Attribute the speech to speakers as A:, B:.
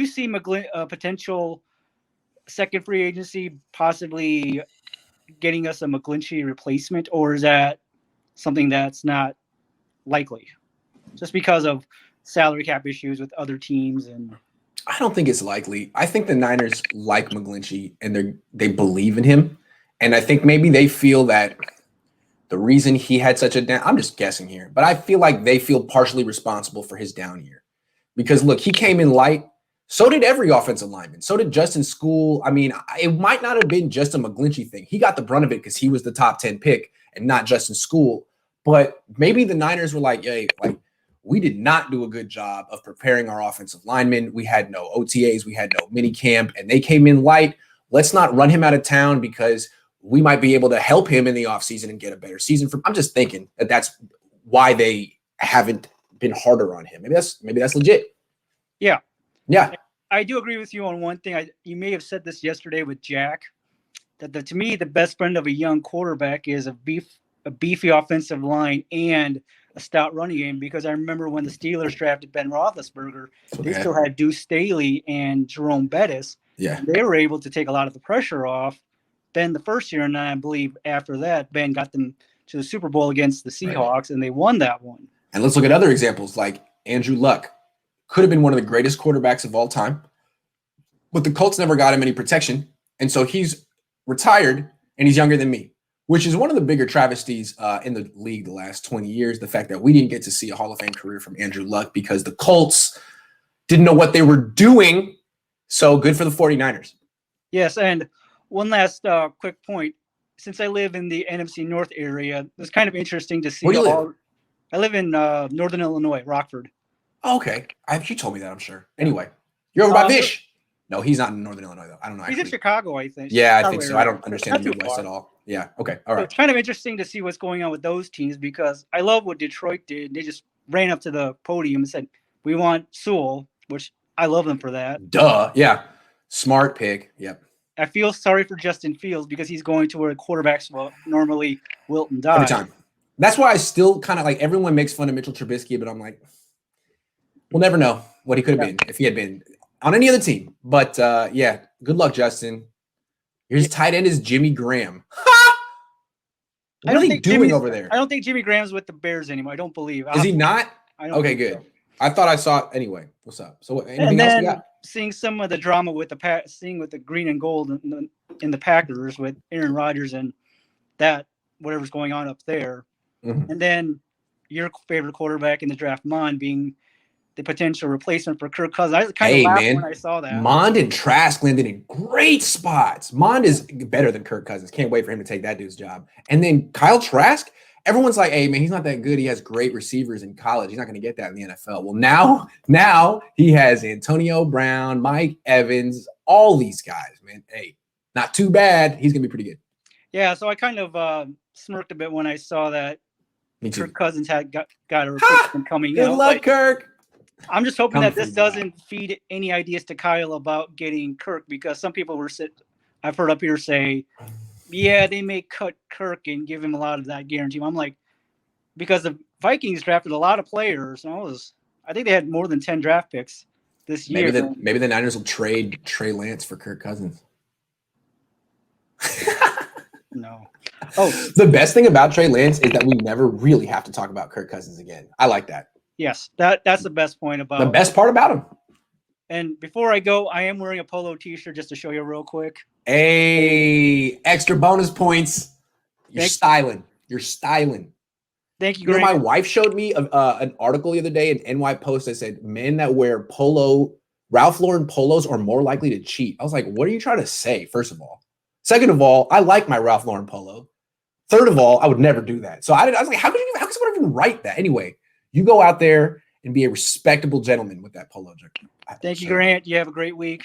A: see potential second free agency possibly getting us a McGlinchey replacement, or is that something that's not likely just because of salary cap issues with other teams? And
B: I don't think it's likely. I think the Niners like McGlinchey and they believe in him. And I think maybe they feel that the reason he had such a down, I'm just guessing here, but I feel like they feel partially responsible for his down year. Because look, he came in light. So did every offensive lineman. So did Justin School. I mean, it might not have been just a McGlinchey thing. He got the brunt of it because he was the top 10 pick and not Justin School. But maybe the Niners were like, hey, like, we did not do a good job of preparing our offensive linemen. We had no OTAs. We had no mini camp, and they came in light. Let's not run him out of town because we might be able to help him in the offseason and get a better season. I'm just thinking that that's why they haven't been harder on him. Maybe that's legit.
A: Yeah.
B: Yeah.
A: I do agree with you on one thing. You may have said this yesterday with Jack, that to me, the best friend of a young quarterback is a beefy offensive line and a stout running game, because I remember when the Steelers drafted Ben Roethlisberger, they still had Deuce Staley and Jerome Bettis.
B: Yeah.
A: They were able to take a lot of the pressure off Ben the first year, and I believe after that, Ben got them to the Super Bowl against the Seahawks, and they won that one.
B: And let's look at other examples, like Andrew Luck. Could have been one of the greatest quarterbacks of all time, but the Colts never got him any protection, and so he's retired, and he's younger than me, which is one of the bigger travesties in the league the last 20 years, the fact that we didn't get to see a Hall of Fame career from Andrew Luck because the Colts didn't know what they were doing. So good for the 49ers.
A: Yes, and one last quick point. Since I live in the NFC North area, it's kind of interesting to see.
B: Where do you live?
A: I live in Northern Illinois, Rockford.
B: Oh, okay. You told me that, I'm sure. Anyway, you're over by Vish. No, he's not in Northern Illinois, though. I don't know.
A: He's in Chicago, I think.
B: Yeah, I think so. I don't understand the Midwest at all. Yeah. Okay. All right.
A: So it's kind of interesting to see what's going on with those teams, because I love what Detroit did. They just ran up to the podium and said, "We want Sewell," which I love them for that.
B: Duh. Yeah. Smart pick. Yep.
A: I feel sorry for Justin Fields because he's going to where quarterbacks will normally wilt and die.
B: Every time. That's why I still kind of like, everyone makes fun of Mitchell Trubisky, but I'm like, we'll never know what he could have been if he had been on any other team. But yeah, good luck, Justin. Your tight end is Jimmy Graham. What are they doing over there?
A: I don't think Jimmy Graham's with the Bears anymore. I don't believe.
B: Is he not? Okay, good.
A: So.
B: I thought I saw. Anyway, what's up? So anything else we got?
A: Seeing some of the drama with the green and gold in the Packers with Aaron Rodgers and that whatever's going on up there, and then your favorite quarterback in the draft, Mond, being the potential replacement for Kirk Cousins. I kind of laughed when I saw that.
B: Mond and Trask landed in great spots. Mond is better than Kirk Cousins. Can't wait for him to take that dude's job. And then Kyle Trask, everyone's like, hey, man, he's not that good. He has great receivers in college. He's not going to get that in the NFL. Well, now he has Antonio Brown, Mike Evans, all these guys, man. Hey, not too bad. He's going to be pretty good.
A: Yeah, so I kind of smirked a bit when I saw that Kirk Cousins had got a replacement coming.
B: Good luck, Kirk.
A: I'm just hoping that this doesn't feed any ideas to Kyle about getting Kirk, because some people I've heard up here say, yeah, they may cut Kirk and give him a lot of that guarantee. I'm like, because the Vikings drafted a lot of players. I think they had more than 10 draft picks this year.
B: Maybe the Niners will trade Trey Lance for Kirk Cousins.
A: No.
B: Oh, the best thing about Trey Lance is that we never really have to talk about Kirk Cousins again. I like that.
A: Yes, that's the best point about
B: the best part about him.
A: And before I go, I am wearing a polo T-shirt just to show you real quick.
B: Hey, extra bonus points. You're styling.
A: Thank you,
B: Grant. My wife showed me an article the other day in NY Post that said men that wear Ralph Lauren polos are more likely to cheat. I was like, what are you trying to say, first of all? Second of all, I like my Ralph Lauren polo. Third of all, I would never do that. So I was like, how could someone even write that? Anyway, you go out there and be a respectable gentleman with that polo jacket.
A: Thank you, Grant. You have a great week.